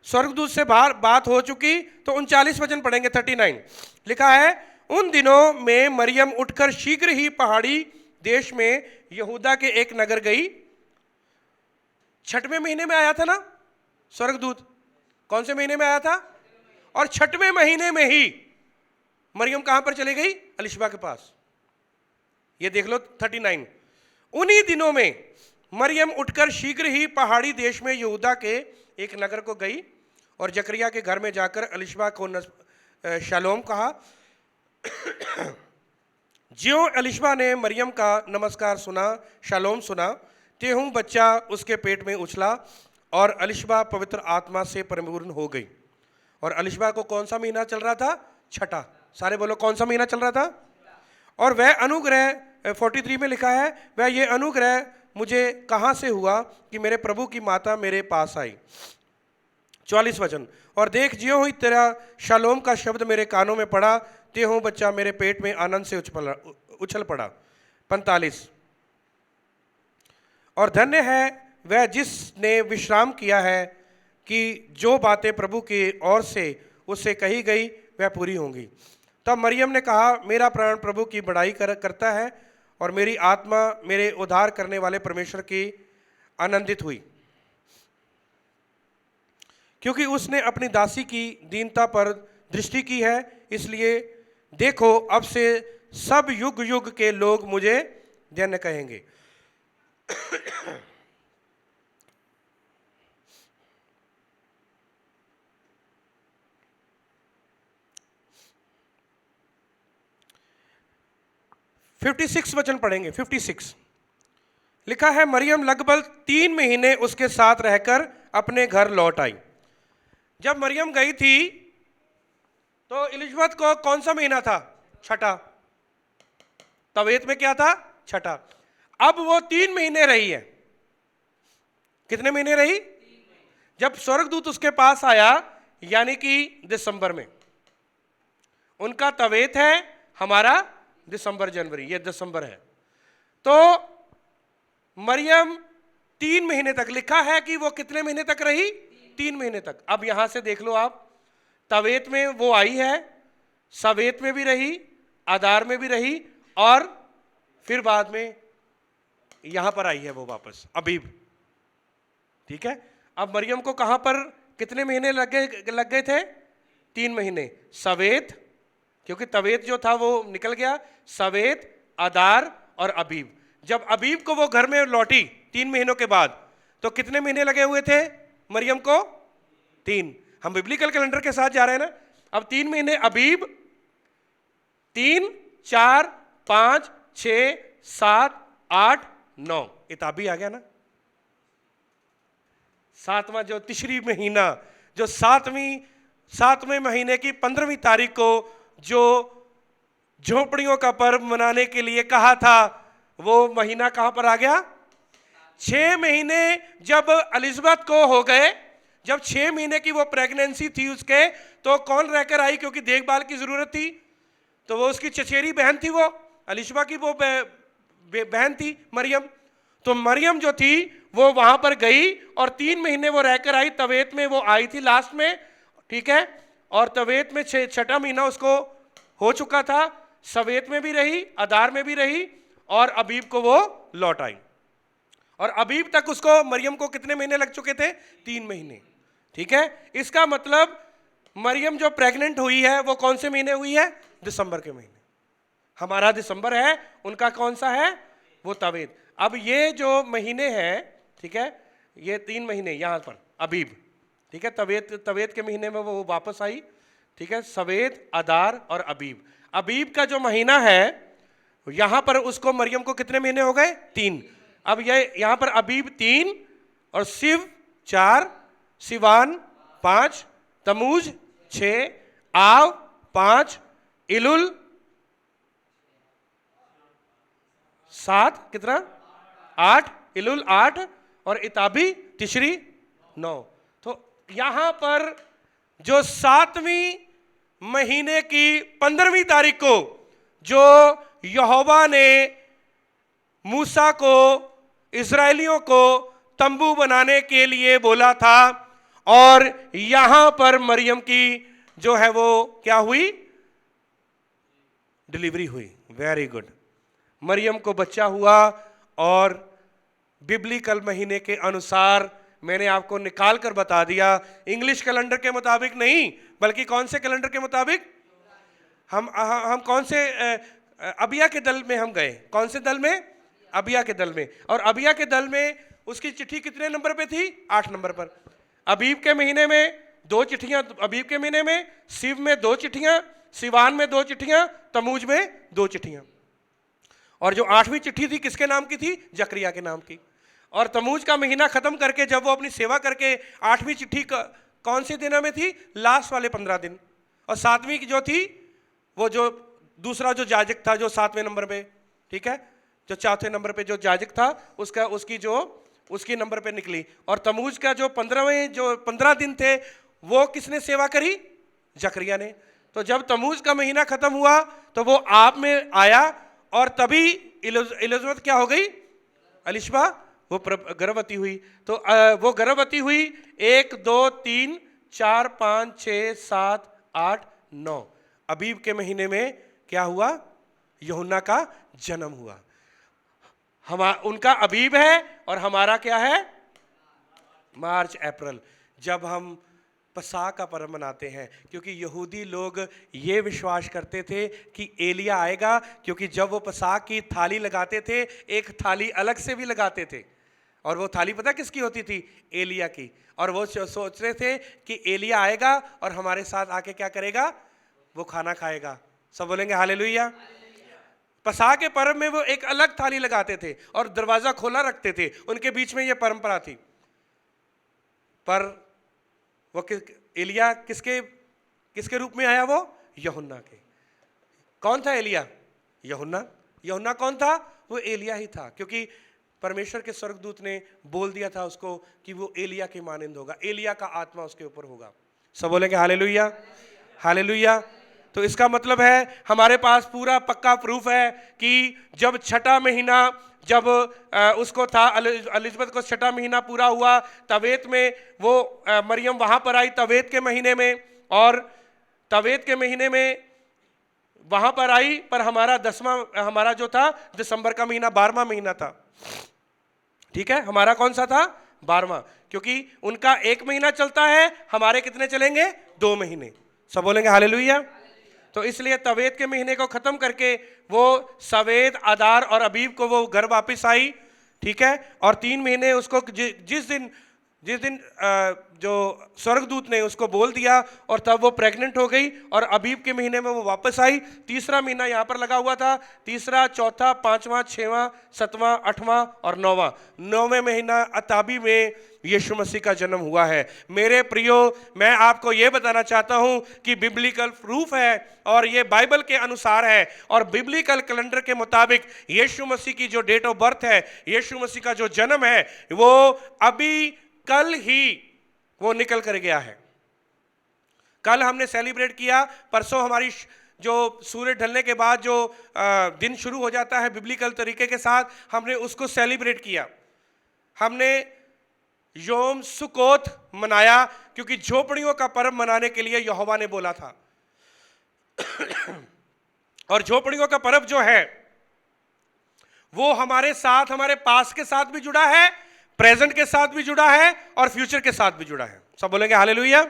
स्वर्गदूत से बाहर बात हो चुकी, तो 39 वचन पढ़ेंगे। 39 लिखा है, उन दिनों में मरियम उठकर शीघ्र ही पहाड़ी देश में यहूदा के एक नगर गई। छठवें महीने में आया था ना स्वर्गदूत? कौन से महीने में आया था? और छठवें महीने में ही मरियम कहां पर चली गई? एलिशबा के पास। ये देख लो 39। उन्हीं दिनों में मरियम उठकर शीघ्र ही पहाड़ी देश में यहूदा के एक नगर को गई, और जकरिया के घर में जाकर एलिशबा को शालोम कहा। ज्यों एलिशबा ने मरियम का नमस्कार सुना, शालोम सुना, त्यों बच्चा उसके पेट में उछला, और एलिशबा पवित्र आत्मा से परिपूर्ण हो गई। और एलिशबा को कौन सा महीना चल रहा था? छठा। सारे बोलो, कौन सा महीना चल रहा था? और वह अनुग्रह 43 में लिखा है, वह ये अनुग्रह मुझे कहाँ से हुआ कि मेरे प्रभु की माता मेरे पास आई। 44 वचन, और देख ज्यों ही तेरा शालोम का शब्द मेरे कानों में पड़ा, त्यों बच्चा मेरे पेट में आनंद से उछल पड़ा। 45, और धन्य है वह जिसने विश्राम किया है कि जो बातें प्रभु की ओर से उससे कही गई वह पूरी होंगी। तब मरियम ने कहा, मेरा प्राण प्रभु की बड़ाई करता है, और मेरी आत्मा मेरे उद्धार करने वाले परमेश्वर की आनंदित हुई, क्योंकि उसने अपनी दासी की दीनता पर दृष्टि की है। इसलिए देखो, अब से सब युग युग के लोग मुझे धन्य कहेंगे। फिफ्टी 56 वचन पढ़ेंगे। 56 लिखा है, मरियम लगभग 3 महीने उसके साथ रहकर अपने घर लौट आई। जब मरियम गई थी तो एलिजबेथ को कौन सा महीना था? छठा। तवेत में क्या था? छठा। अब वो 3 महीने रही है। कितने महीने रही? जब स्वर्गदूत उसके पास आया, यानी कि दिसंबर में। उनका तवेत है, हमारा दिसंबर जनवरी, ये दिसंबर है। तो मरियम 3 महीने तक, लिखा है कि वो कितने महीने तक रही? 3 महीने तक। अब यहां से देख लो आप, तवेत में वो आई है, सवेत में भी रही, आदार में भी रही, और फिर बाद में यहां पर आई है वो वापस, अबीब। ठीक है, अब मरियम को कहां पर कितने महीने लग गए थे? 3 महीने। सवेत, क्योंकि तवेत जो था वो निकल गया, सवेत, आदार और अबीब। जब अबीब को वो घर में लौटी 3 महीनों के बाद, तो कितने महीने लगे हुए थे मरियम को? 3। हम बिब्लिकल कैलेंडर के साथ जा रहे हैं ना। अब 3 महीने अबीब, 3, 4, 5, 6, 7, 8, 9, इताबी आ गया ना। 7वां जो तिशरी महीना, जो 7वें महीने की 15वीं तारीख को जो झोपड़ियों का पर्व मनाने के लिए कहा था, वो महीना कहां पर आ गया? 6 महीने जब एलिजाबेथ को हो गए, जब 6 महीने की वो प्रेगनेंसी थी उसके, तो कौन रहकर आई, क्योंकि देखभाल की जरूरत थी, तो वो उसकी चचेरी बहन थी, वो एलिशबा की वो बहन थी मरियम। तो मरियम जो थी वो वहां पर गई और 3 महीने वो रहकर आई। तवेत में वो आई थी लास्ट में, ठीक है, और तवेत में 6ठा महीना उसको हो चुका था। सवेत में भी रही, अदार में भी रही, और अबीब को वो लौट आई। और अबीब तक उसको, मरियम को कितने महीने लग चुके थे? 3 महीने, ठीक है। इसका मतलब मरियम जो प्रेग्नेंट हुई है वो कौन से महीने हुई है? दिसंबर के महीने। हमारा दिसंबर है, उनका कौन सा है? वो तवेत। अब ये जो महीने हैं, ठीक है, ये 3 महीने यहां पर अबीब, ठीक है, तवेत के महीने में वो वापस आई, ठीक है, सवेत, अदार और अबीब। अबीब का जो महीना है यहां पर उसको, मरियम को कितने महीने हो गए? 3। अब ये यहां पर अबीब 3 और सिव 4, सिवान 5, तमूज 6, आव 5, इलुल 7, कितना? 8, इलुल 8 और इताबी तिशरी 9। तो यहां पर जो 7वीं महीने की 15वीं तारीख को जो यहोवा ने मूसा को, इस्राएलियों को तंबू बनाने के लिए बोला था, और यहां पर मरियम की जो है वो क्या हुई? डिलीवरी हुई। वेरी गुड, मरियम को बच्चा हुआ। और बिब्लिकल महीने के अनुसार मैंने आपको निकाल कर बता दिया, इंग्लिश कैलेंडर के मुताबिक नहीं, बल्कि कौन से कैलेंडर के मुताबिक? हम कौन से अबिया के दल में हम गए? कौन से दल में? अबिया के दल में। और अबिया के दल में उसकी चिट्ठी कितने नंबर पे थी? 8 नंबर पर। अबीब के महीने में 2 चिट्ठियां, अबीब के महीने में सिव में 2 चिट्ठियां, सिवान में 2 चिट्ठियां, तमूज में 2 चिट्ठियां। और जो 8वीं चिट्ठी थी किसके नाम की थी? जकरिया के नाम की। और तमूज का महीना खत्म करके जब वो अपनी सेवा करके 8वीं चिट्ठी कौन से दिनों में थी? लास्ट वाले 15 दिन। और 7वीं की जो थी, वो जो दूसरा जो याजक था जो 7वें नंबर पे, ठीक है, जो 4थे नंबर पे जो याजक था उसकी नंबर पे निकली। और तमूज का जो 15 दिन थे वो किसने सेवा करी? जकरिया ने। तो जब तमूज का महीना खत्म हुआ तो वो आप में आया, और तभी एलिजाबेथ क्या हो गई? एलिशबा वो गर्भवती हुई। तो वो गर्भवती हुई 1 2 3 4 5 6 7 8 9। अबीब के महीने में क्या हुआ? यूहन्ना का जन्म हुआ। उनका अबीब है और हमारा क्या है? मार्च अप्रैल, जब हम पसाह का पर्व मनाते हैं। क्योंकि यहूदी लोग ये विश्वास करते थे कि एलिया आएगा, क्योंकि जब वो पसाह की थाली लगाते थे एक थाली अलग से भी लगाते थे, और वो थाली पता किसकी होती थी? एलिया की। और वो सोच रहे थे कि एलिया आएगा और हमारे साथ आके क्या करेगा? वो खाना खाएगा। सब बोलेंगे हालेलुया। पसाह के पर्व में वो एक अलग थाली लगाते थे और दरवाजा खोला रखते थे, उनके बीच में ये परंपरा थी। पर वो एलिया किसके रूप में आया? वो यूहन्ना के। कौन था एलिया? यूहन्ना कौन था? वो एलिया ही था, क्योंकि परमेश्वर के स्वर्गदूत ने बोल दिया था उसको कि वो एलिया के मानंद होगा, एलिया का आत्मा उसके ऊपर होगा। सब बोलेंगे हालेलुया, हालेलुया। तो इसका मतलब है हमारे पास पूरा पक्का प्रूफ है कि जब 6ठा महीना जब उसको था, एलिजाबेथ को 6ठा महीना पूरा हुआ, तवेत में वो मरियम वहां पर आई तवेत के महीने में, और तवेत के महीने में वहां पर आई। पर हमारा जो था दिसंबर का महीना 12वां महीना था, ठीक है। हमारा कौन सा था? 12वां, क्योंकि उनका 1 महीना चलता है, हमारे कितने चलेंगे? 2 महीने। सब बोलेंगे हालेलुया। तो इसलिए तवेत के महीने को खत्म करके वो सवेद, अदार और अबीब को वो घर वापस आई, ठीक है। और 3 महीने उसको जिस दिन जिस दिन जो स्वर्गदूत ने उसको बोल दिया और तब वो प्रेग्नेंट हो गई और अबीब के महीने में वो वापस आई। तीसरा महीना यहाँ पर लगा हुआ था, तीसरा, चौथा, पांचवा, छठवां, सातवां, आठवां और नौवां। 9वें महीना अताबी में यीशु मसीह का जन्म हुआ है। मेरे प्रियो, मैं आपको ये बताना चाहता हूँ कि बिब्लिकल प्रूफ है और ये बाइबल के अनुसार है और बिब्लिकल कैलेंडर के मुताबिक यीशु मसीह की जो डेट ऑफ बर्थ है, यीशु मसीह का जो जन्म है, वो अभी कल ही वो निकल कर गया है। कल हमने सेलिब्रेट किया, परसों हमारी जो सूर्य ढलने के बाद जो दिन शुरू हो जाता है बिब्लिकल तरीके के साथ, हमने उसको सेलिब्रेट किया। हमने योम सुकोत मनाया क्योंकि झोपड़ियों का पर्व मनाने के लिए यहोवा ने बोला था। और झोपड़ियों का पर्व जो है वो हमारे साथ, हमारे पास के साथ भी जुड़ा है, प्रेजेंट के साथ भी जुड़ा है और फ्यूचर के साथ भी जुड़ा है। सब बोलेंगे हालेलुया।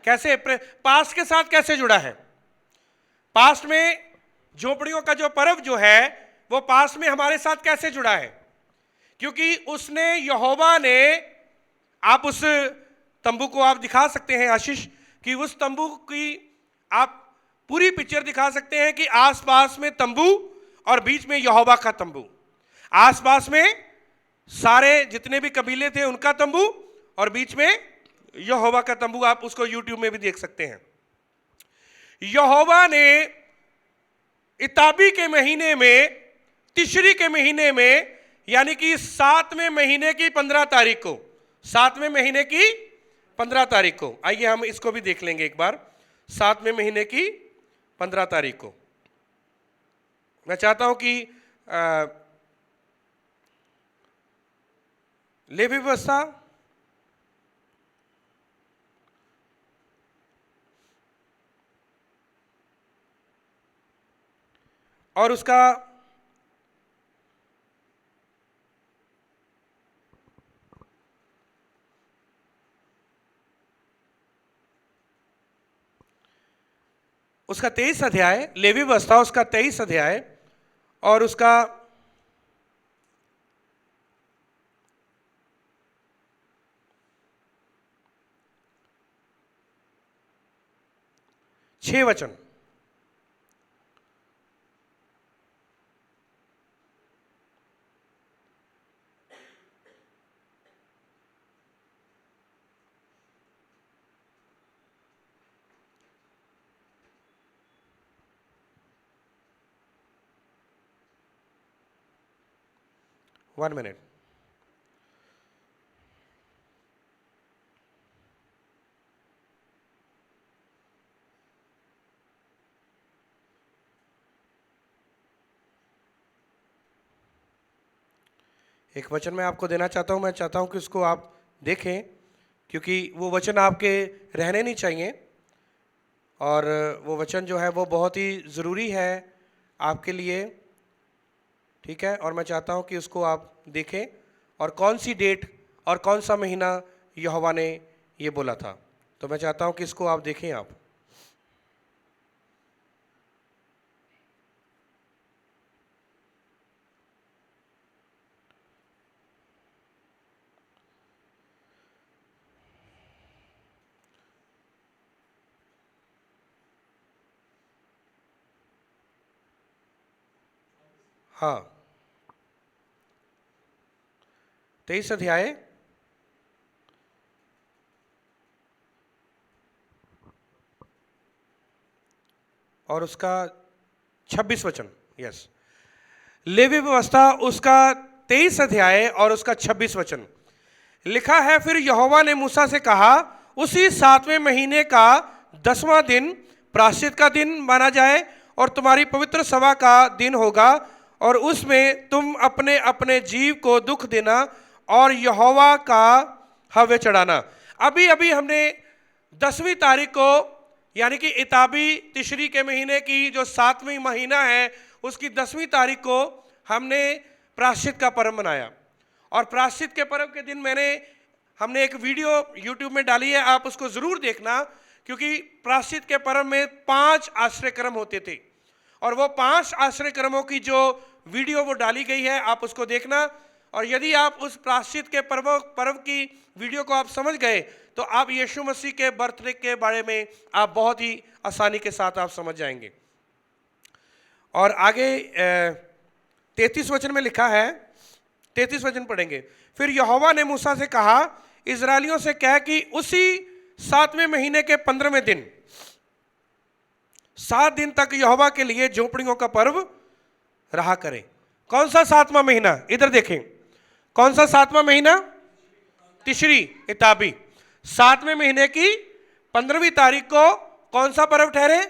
कैसे? पास्ट के साथ कैसे जुड़ा है? पास्ट में झोपड़ियों का जो पर्व जो है वो पास्ट में हमारे साथ कैसे जुड़ा है? क्योंकि उसने, यहोवा ने, आप उस तंबू को आप दिखा सकते हैं आशीष, कि उस तंबू की आप पूरी पिक्चर दिखा सकते हैं कि आसपास में तंबू और बीच में यहोवा का तंबू, आसपास में सारे जितने भी कबीले थे उनका तंबू और बीच में यहोवा का तंबू। आप उसको यूट्यूब में भी देख सकते हैं। यहोवा ने इताबी के महीने में, तिशरी के महीने में, यानी कि 7वें महीने की 15 तारीख को, 7वें महीने की 15 तारीख को, आइए हम इसको भी देख लेंगे एक बार। 7वें महीने की 15 तारीख को मैं चाहता हूं कि लेवी व्यवस्था और उसका उसका 23 अध्याय, लेवी व्यवस्था उसका 23 अध्याय और उसका 6 वचन। One minute. एक वचन मैं आपको देना चाहता हूं, मैं चाहता हूं कि उसको आप देखें क्योंकि वो वचन आपके रहने नहीं चाहिए और वो वचन जो है वो बहुत ही ज़रूरी है आपके लिए, ठीक है। और मैं चाहता हूं कि उसको आप देखें और कौन सी डेट और कौन सा महीना यहोवा ने ये बोला था, तो मैं चाहता हूं कि इसको आप देखें आप। हाँ, 23 अध्याय और उसका 26 वचन। यस, लेवी व्यवस्था उसका 23 अध्याय और उसका 26 वचन लिखा है। फिर यहोवा ने मूसा से कहा, उसी 7वें महीने का 10वां दिन प्रायश्चित का दिन माना जाए और तुम्हारी पवित्र सभा का दिन होगा और उसमें तुम अपने अपने जीव को दुख देना और यहोवा का हव्य चढ़ाना। अभी अभी हमने 10वीं तारीख को, यानी कि इताबी तिशरी के महीने की जो 7वीं महीना है उसकी 10वीं तारीख को हमने प्रायश्चित का पर्व मनाया। और प्रायश्चित के पर्व के दिन हमने एक वीडियो यूट्यूब में डाली है, आप उसको ज़रूर देखना, क्योंकि प्रायश्चित के पर्व में 5 आश्रय क्रम होते थे और वो 5 आश्रय क्रमों की जो वीडियो वो डाली गई है आप उसको देखना। और यदि आप उस प्रायश्चित के पर्व की वीडियो को आप समझ गए तो आप यीशु मसीह के बर्थडे के बारे में आप बहुत ही आसानी के साथ आप समझ जाएंगे। और आगे 33 वचन में लिखा है, 33 वचन पढ़ेंगे। फिर यहोवा ने मूसा से कहा, इजरायलियों से कह कि उसी 7वें महीने के 15वें दिन 7 दिन तक यहोवा के लिए झोपड़ियों का पर्व रहा करे। कौन सा 7वां महीना? इधर देखें, कौन सा 7वां महीना? तिशरी इताबी। 7वें महीने की 15वीं तारीख को कौन सा पर्व ठहरे?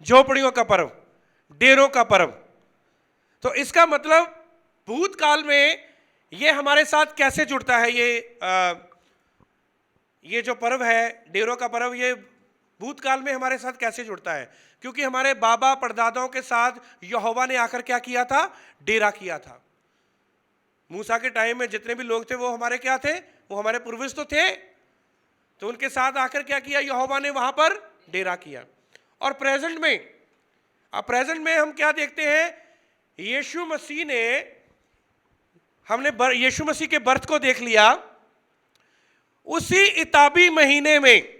झोपड़ियों का पर्व, डेरों का पर्व। तो इसका मतलब भूतकाल में ये हमारे साथ कैसे जुड़ता है? ये जो पर्व है, डेरों का पर्व, ये भूतकाल में हमारे साथ कैसे जुड़ता है? क्योंकि हमारे बाबा परदादाओं के साथ यहोवा ने आकर क्या किया था? डेरा किया था। मूसा के टाइम में जितने भी लोग थे वो हमारे क्या थे? वो हमारे पूर्वज तो थे। तो उनके साथ आकर क्या किया? यहोवा ने वहां पर डेरा किया। और प्रेजेंट में हम क्या देखते हैं? यीशु मसीह ने, हमने यीशु मसीह के बर्थ को देख लिया। उसी इताबी महीने में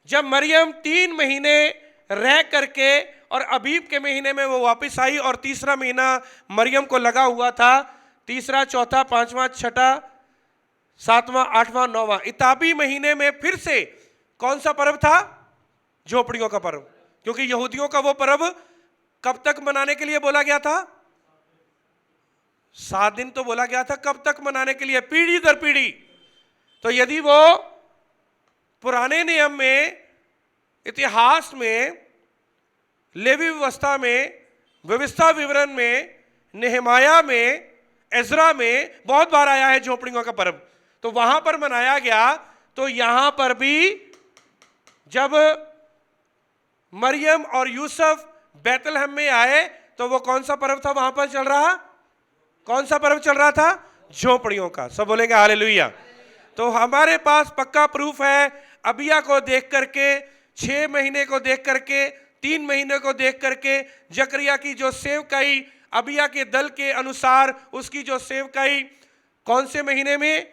जब मरियम 3 महीने रह करके और अबीब के महीने में वो वापस आई, और तीसरा महीना मरियम को लगा हुआ था, तीसरा, चौथा, पांचवा, छठा, 7वां, 8वां, 9वां, इताबी महीने में फिर से कौन सा पर्व था? झोपड़ियों का पर्व। क्योंकि यहूदियों का वो पर्व कब तक मनाने के लिए बोला गया था? 7 दिन तो बोला गया था। कब तक मनाने के लिए? पीढ़ी दर पीढ़ी। तो यदि वो पुराने नियम में, इतिहास में, लेवी व्यवस्था में, व्यवस्था विवरण में, नेहमाया में, एजरा में बहुत बार आया है झोपड़ियों का पर्व, तो वहां पर मनाया गया। तो यहां पर भी जब मरियम और यूसुफ बैतलहम में आए तो वो कौन सा पर्व था वहां पर चल रहा? कौन सा पर्व चल रहा था? झोपड़ियों का। सब बोलेंगे हालेलुया। तो हमारे पास पक्का प्रूफ है, अबिया को देख करके, 6 महीने को देख करके, 3 महीने को देख करके, जकरिया की जो सेवकाई अबिया के दल के अनुसार उसकी जो सेवकाई कौन से महीने में?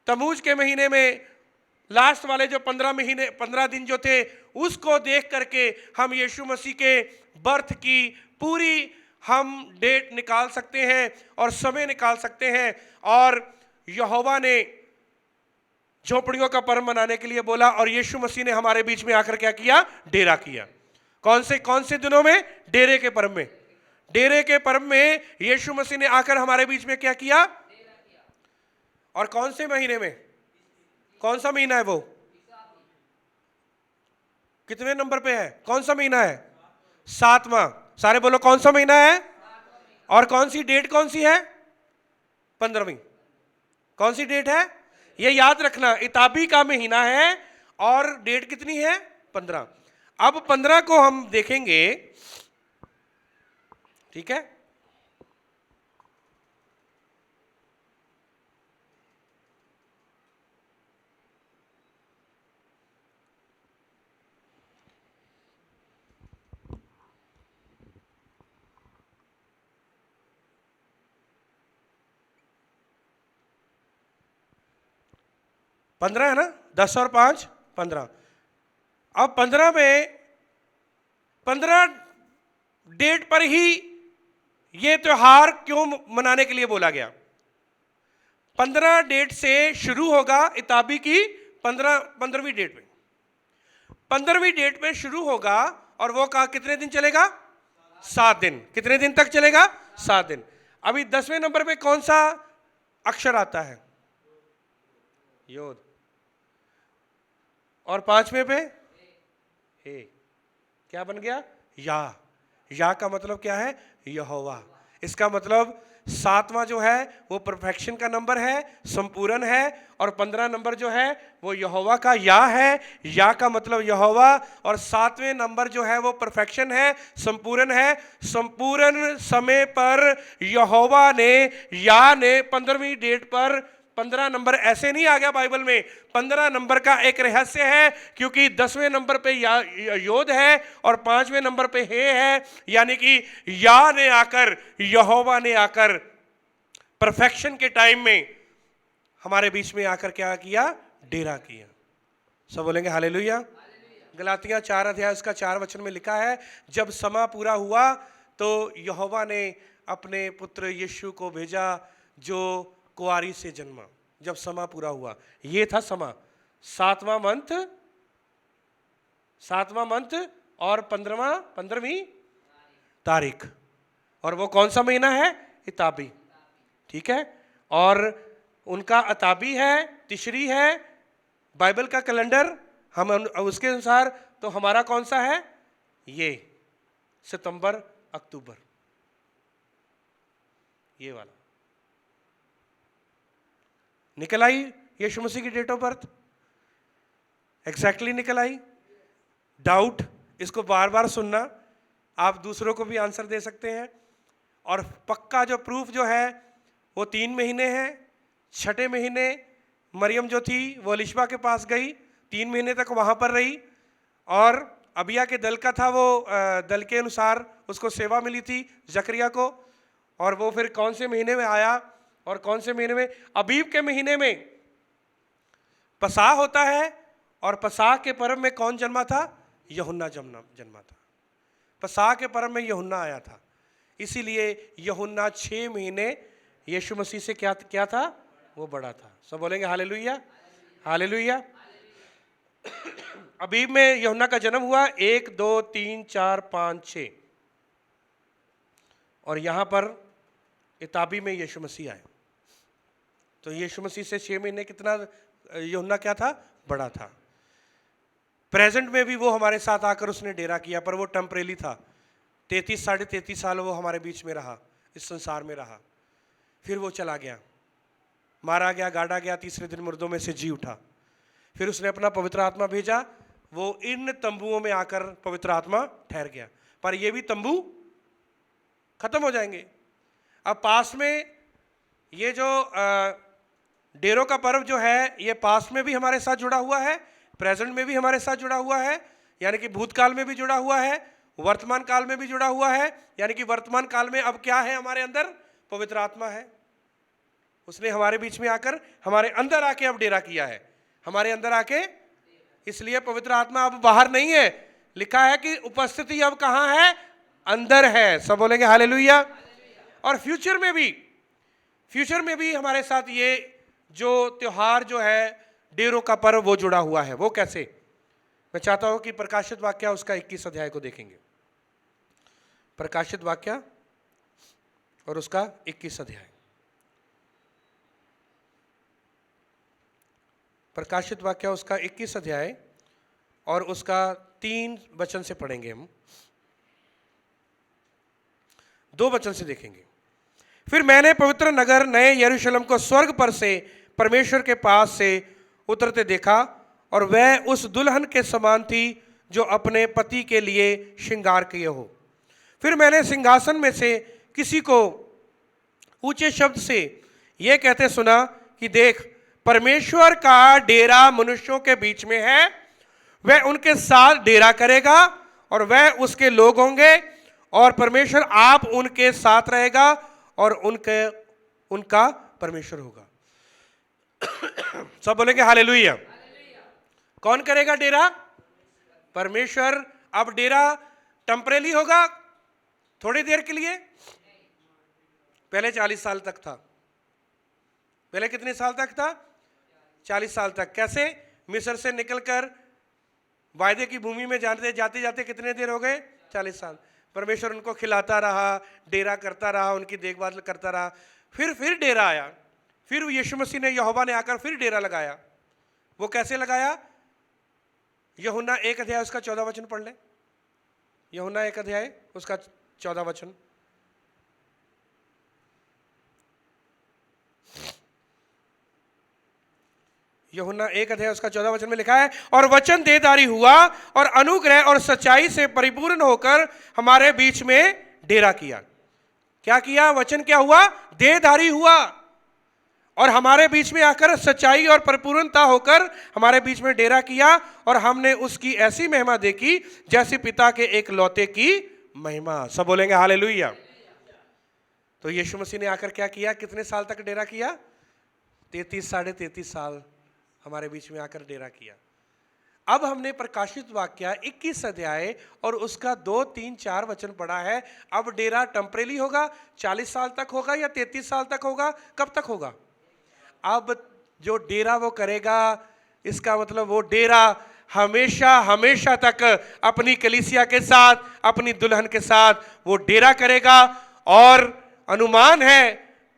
तमूज के महीने में, लास्ट वाले जो 15 दिन जो थे, उसको देख करके हम यीशु मसीह के बर्थ की पूरी हम डेट निकाल सकते हैं और समय निकाल सकते हैं। और यहोवा ने झोपड़ियों का पर्व मनाने के लिए बोला और यीशु मसीह ने हमारे बीच में आकर क्या किया? डेरा किया। कौन से दिनों में? डेरे के पर्व में। डेरे के पर्व में यीशु मसीह ने आकर हमारे बीच में क्या किया? और कौन से महीने में? कौन सा महीना है वो? कितने नंबर पे है? कौन सा महीना है? 7वां। सारे बोलो कौन सा महीना है? और कौन सी डेट कौन सी है? 15वीं। कौन सी डेट है? ये याद रखना, इताबी का महीना है और डेट कितनी है? 15। अब 15 को हम देखेंगे, ठीक है? पंद्रह है ना? 10 और 5 15। अब 15 में 15 डेट पर ही ये त्योहार क्यों मनाने के लिए बोला गया? 15 डेट से शुरू होगा इताबी की 15वीं डेट में। 15वीं डेट में शुरू होगा और वो कितने दिन चलेगा? 7 दिन। कितने दिन तक चलेगा? 7 दिन। अभी 10वें नंबर पे कौन सा अक्षर आता है? योद। और 5वें पे हे। क्या बन गया? या का मतलब क्या है? यहोवा। इसका मतलब 7वां जो है वो परफेक्शन का नंबर है, संपूर्ण है, और 15 नंबर जो है वो यहोवा का या है। या का मतलब यहोवा, और 7वें नंबर जो है वो परफेक्शन है, संपूर्ण है। संपूर्ण समय पर यहोवा ने, या ने 15वीं डेट पर 15 नंबर ऐसे नहीं आ गया बाइबल में। 15 नंबर का एक रहस्य है, क्योंकि 10वें नंबर पे योद है और 5वें नंबर पे हे है, यानी कि या ने आकर, यहोवा ने आकर परफेक्शन के टाइम में हमारे बीच में आकर क्या किया? डेरा किया। सब बोलेंगे हालेलुया। गलातियां 4 अध्याय उसका 4 वचन में लिखा है, जब समा पूरा हुआ तो यहोवा ने अपने पुत्र यीशु को भेजा जो कुआरी से जन्मा। जब समा पूरा हुआ, ये था समा, 7वां मंथ और 15वीं तारीख। और वो कौन सा महीना है? इताबी, ठीक है। और उनका अताबी है, तिशरी है, बाइबल का कैलेंडर हम उसके अनुसार, तो हमारा कौन सा है? ये सितंबर अक्टूबर, ये वाला निकल आई यीशु मसीह की डेट ऑफ बर्थ, एग्जैक्टली निकल आई। डाउट? इसको बार बार सुनना, आप दूसरों को भी आंसर दे सकते हैं। और पक्का जो प्रूफ जो है वो 3 महीने है। 6ठे महीने मरियम जो थी वो एलिशबा के पास गई, 3 महीने तक वहां पर रही, और अबिया के दल का था, वो दल के अनुसार उसको सेवा मिली थी जकरिया को। और वो फिर कौन से महीने में आया? और कौन से महीने में? अबीब के महीने में पसाह होता है, और पसाह के पर्व में कौन जन्मा था? यूहन्ना जन्मा था। पसाह के पर्व में यूहन्ना आया था, इसीलिए यूहन्ना 6 महीने यीशु मसीह से क्या था? वो बड़ा था। सब बोलेंगे हालेलुया, हालेलुया। अबीब में यूहन्ना का जन्म हुआ 1, 2, 3, 4, 5, 6, और यहां पर इताबी में यीशु मसीह आए। तो यीशु मसीह से 6 महीने कितना यूहन्ना क्या था? बड़ा था। प्रेजेंट में भी वो हमारे साथ आकर उसने डेरा किया, पर वो टेम्परेरी था। साढ़े 33 साल वो हमारे बीच में रहा, इस संसार में रहा। फिर वो चला गया, मारा गया, गाड़ा गया, तीसरे दिन मुर्दों में से जी उठा। फिर उसने अपना पवित्र आत्मा भेजा, वो इन तंबुओं में आकर पवित्र आत्मा ठहर गया। पर ये भी तंबू खत्म हो जाएंगे। अब पास में ये जो डेरों का पर्व जो है, ये पास में भी हमारे साथ जुड़ा हुआ है, प्रेजेंट में भी हमारे साथ जुड़ा हुआ है, यानी कि भूतकाल में भी जुड़ा हुआ है, वर्तमान काल में भी जुड़ा हुआ है। यानी कि वर्तमान काल में अब क्या है हमारे अंदर? पवित्र आत्मा है। उसने हमारे बीच में आकर हमारे अंदर आके अब डेरा किया है, हमारे अंदर आके। इसलिए पवित्र आत्मा अब बाहर नहीं है, लिखा है कि उपस्थिति अब कहां है? अंदर है। सब बोलेंगे हालेलुया। और फ्यूचर में भी हमारे साथ ये जो त्योहार जो है डेरों का पर्व वो जुड़ा हुआ है। वो कैसे? मैं चाहता हूं कि प्रकाशित वाक्य उसका 21 अध्याय को देखेंगे। प्रकाशित वाक्य और उसका 21 अध्याय। प्रकाशित वाक्य उसका 21 अध्याय और उसका 3 वचन से पढ़ेंगे हम, 2 वचन से देखेंगे। फिर मैंने पवित्र नगर नए यरूशलेम को स्वर्ग पर से परमेश्वर के पास से उतरते देखा, और वह उस दुल्हन के समान थी जो अपने पति के लिए श्रृंगार किए हो। फिर मैंने सिंहासन में से किसी को ऊंचे शब्द से यह कहते सुना कि देख, परमेश्वर का डेरा मनुष्यों के बीच में है, वह उनके साथ डेरा करेगा और वह उसके लोग होंगे, और परमेश्वर आप उनके साथ रहेगा और उनका परमेश्वर होगा। सब बोलेंगे हालेलुया। कौन करेगा डेरा? परमेश्वर। अब डेरा टेम्परेरी होगा, थोड़ी देर के लिए। पहले 40 साल तक था। पहले कितने साल तक था? 40 साल तक। कैसे? मिस्र से निकलकर वायदे की भूमि में जाते जाते कितने देर हो गए? 40 साल। परमेश्वर उनको खिलाता रहा, डेरा करता रहा, उनकी देखभाल करता रहा। फिर डेरा आया। फिर यीशु मसीह ने, यहोवा ने आकर फिर डेरा लगाया। वो कैसे लगाया? यूहन्ना 1 अध्याय उसका 14 वचन पढ़ ले। यूहन्ना 1 अध्याय उसका 14 वचन। यूहन्ना 1 अध्याय उसका 14 वचन में लिखा है, और वचन देहधारी हुआ और अनुग्रह और सच्चाई से परिपूर्ण होकर हमारे बीच में डेरा किया। क्या किया? वचन क्या हुआ? देहधारी हुआ और हमारे बीच में आकर सच्चाई और परिपूर्णता होकर हमारे बीच में डेरा किया, और हमने उसकी ऐसी महिमा देखी जैसे पिता के एक लौते की महिमा। सब बोलेंगे हालेलुया। तो यीशु मसीह ने आकर क्या किया? कितने साल तक डेरा किया? 33 साढ़े 33 साल हमारे बीच में आकर डेरा किया। अब हमने प्रकाशित वाक्य 21 अध्याय और उसका 2, 3, 4 वचन पढ़ा है। अब डेरा टेम्परेरी होगा, 40 साल तक होगा या 33 साल तक होगा? कब तक होगा? अब जो डेरा वो करेगा, इसका मतलब वो डेरा हमेशा हमेशा तक अपनी कलीसिया के साथ, अपनी दुल्हन के साथ वो डेरा करेगा। और अनुमान है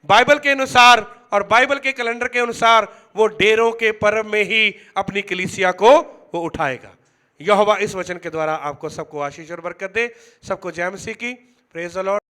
बाइबल के अनुसार और बाइबल के कैलेंडर के अनुसार वो डेरों के पर्व में ही अपनी कलीसिया को वो उठाएगा। यहोवा इस वचन के द्वारा आपको सबको आशीष और बरकत दे। सबको जय मसीह की। Praise the Lord.